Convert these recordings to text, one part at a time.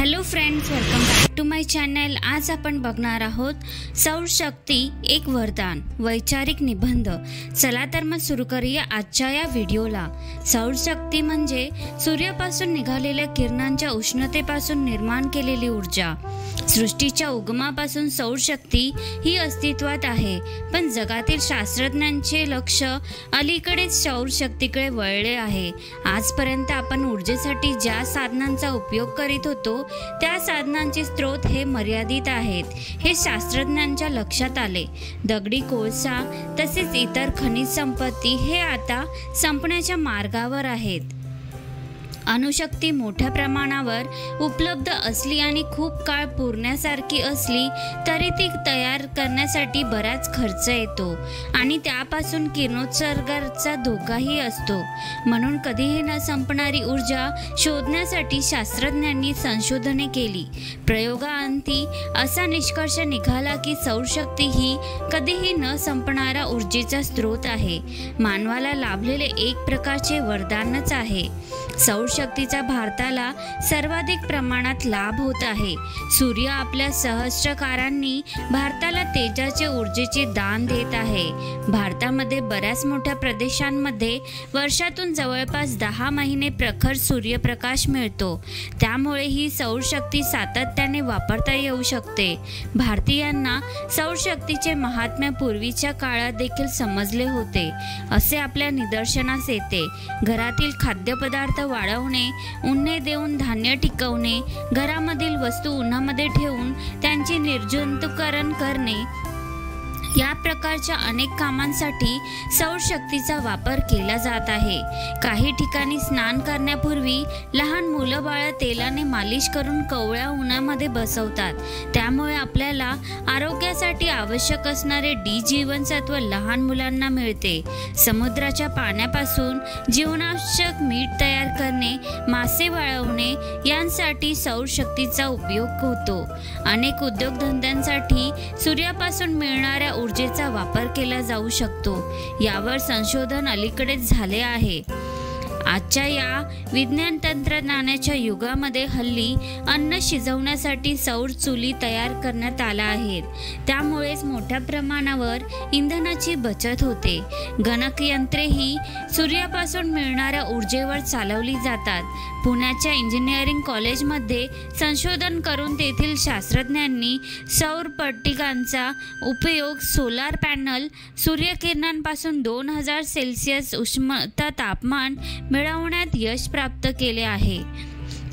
Hello friends, welcome back to my channel. आज आपण बघणार आहोत सौर शक्ती एक वरदान वैचारिक निबंध। चला तर मग सुरू करूया आजच्या या व्हिडिओला। सौर शक्ती म्हणजे सूर्यापासून निघालेल्या किरणांच्या उष्णतेपासून निर्माण केलेली ऊर्जा। सृष्टीच्या उगमापासून सौर शक्ती ही अस्तित्वात आहे, पण जगातील शास्त्रज्ञांचे लक्ष अलीकडेच सौर शक्तीकडे वळले आहे। आजपर्यंत आपण ऊर्जेसाठी ज्या साधनांचा उपयोग करीत होतो त्या साधनांचे स्रोत हे मर्यादित आहेत हे शास्त्रज्ञांच्या लक्षात आले। दगडी कोळसा तसेच इतर खनिज संपत्ती हे आता संपण्याच्या मार्गावर आहेत। अणुशक्ती मोठ्या प्रमाणावर उपलब्ध असली आणि खूप काळ पुरण्यासारखी असली तरी ती तयार करण्यासाठी बराच खर्च येतो आणि त्यापासून किरणोत्सर्गाचा धोकाही असतो। म्हणून कधीही न संपणारी ऊर्जा शोधण्यासाठी शास्त्रज्ञांनी संशोधने केली। प्रयोगाअंती असा निष्कर्ष निघाला की सौरशक्ती ही कधीही न संपणारा ऊर्जेचा स्रोत आहे। मानवाला लाभलेले एक प्रकारचे वरदानच आहे। सौरशक्तीचा भारताला सर्वाधिक प्रमाणात लाभ होत आहे। सूर्य आपल्या सहस्त्रकारांनी भारताला तेजाचे ऊर्जेचे दान देत आहे। भारतामध्ये बऱ्याच मोठ्या प्रदेशांमध्ये वर्षातून जवळपास 10 महिने प्रखर सूर्यप्रकाश मिळतो, त्यामुळे ही सौरशक्ती सातत्याने वापरता येऊ शकते। भारतीयांना सौरशक्तीचे महात्म्य पूर्वीच्या काळात देखील समजले होते असे आपल्या निदर्शनास येते। घरातील खाद्यपदार्थ वाढवणे, उन्हे देऊन धान्य टिकवणे, घरामधील वस्तू उन्हामध्ये ठेवून त्यांचे निर्जंतुकीकरण करणे या प्रकारच्या अनेक कामांसाठी सौरशक्तीचा वापर केला जात आहे। काही ठिकाणी स्नान करण्यापूर्वी लहान मुलं बाळ तेलाने मालिश करून कवळ्या उन्हामध्ये बसवतात, त्यामुळे आपल्याला आरोग्यासाठी आवश्यक असणारे डी जीवनसत्व लहान मुलांना मिळते। समुद्राच्या पाण्यापासून जीवनावश्यक मीठ तयार करणे, मासे वाळवणे यांसाठी सौरशक्तीचा उपयोग होतो। अनेक उद्योगधंद्यांसाठी सूर्यापासून मिळणाऱ्या ऊर्जेचा वापर केला जाऊ शकतो। यावर संशोधन अलीकडेच झाले आहे। आजच्या या विज्ञान तंत्रज्ञानाच्या युगामध्ये हल्ली अन्न शिजवण्यासाठी सौर चुली तयार करण्यात आल्या आहेत, त्यामुळेच मोठ्या प्रमाणावर इंधनाची बचत होते। गणकयंत्रेही सूर्यापासून मिळणाऱ्या ऊर्जेवर चालवली जातात। पुण्याच्या इंजिनिअरिंग कॉलेजमध्ये संशोधन करून तेथील शास्त्रज्ञांनी सौर पट्टिकांचा उपयोग सोलार पॅनल सूर्यकिरणांपासून 2000 सेल्सिअस उष्णता तापमान मिळवण्यात यश प्राप्त केले आहे।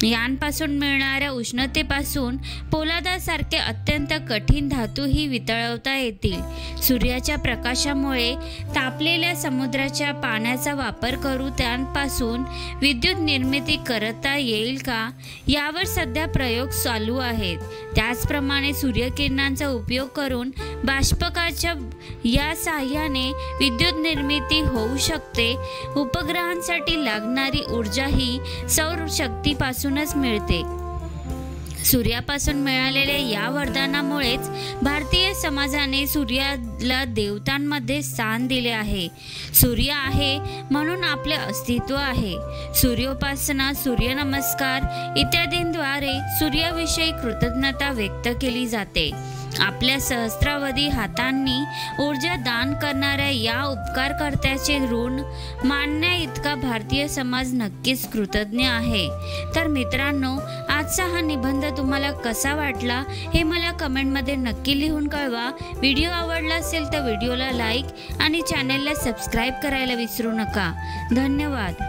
यांपासून मिळणाऱ्या उष्णतेपासून पोलादासारखे अत्यंत कठीण धातूही वितळवता येतील। सूर्याच्या प्रकाशामुळे तापलेल्या समुद्राच्या पाण्याचा वापर करून त्यांपासून विद्युत निर्मिती करता येईल का, यावर सध्या प्रयोग चालू आहेत। त्याचप्रमाणे सूर्यकिरणांचा उपयोग करून बाष्पकाच्या या साहाय्याने विद्युत निर्मिती होऊ शकते। उपग्रहांसाठी लागणारी ऊर्जा ही सौर शक्तीपासूनच मिळते। सूर्यापासून मिळालेल्या या वरदानामुळेच भारतीय समाजाने सूर्याला देवतांमध्ये स्थान दिले आहे। सूर्य आहे म्हणून आपले अस्तित्व आहे। सूर्योपासना, सूर्यनमस्कार इत्यादींद्वारे सूर्याविषयी कृतज्ञता व्यक्त केली जाते। आपल्या सहस्रावधी हातांनी ऊर्जा दान करणाऱ्या या उपकारकर्त्याचे ऋण मानण्या इतका भारतीय समाज नक्कीच कृतज्ञ आहे। तर मित्रांनो, आजचा हा निबंध तुम्हाला कसा वाटला हे मला कमेंटमध्ये नक्की लिहून कळवा। व्हिडिओ आवडला असेल तर व्हिडिओला लाईक आणि चॅनलला सबस्क्राईब करायला विसरू नका। धन्यवाद।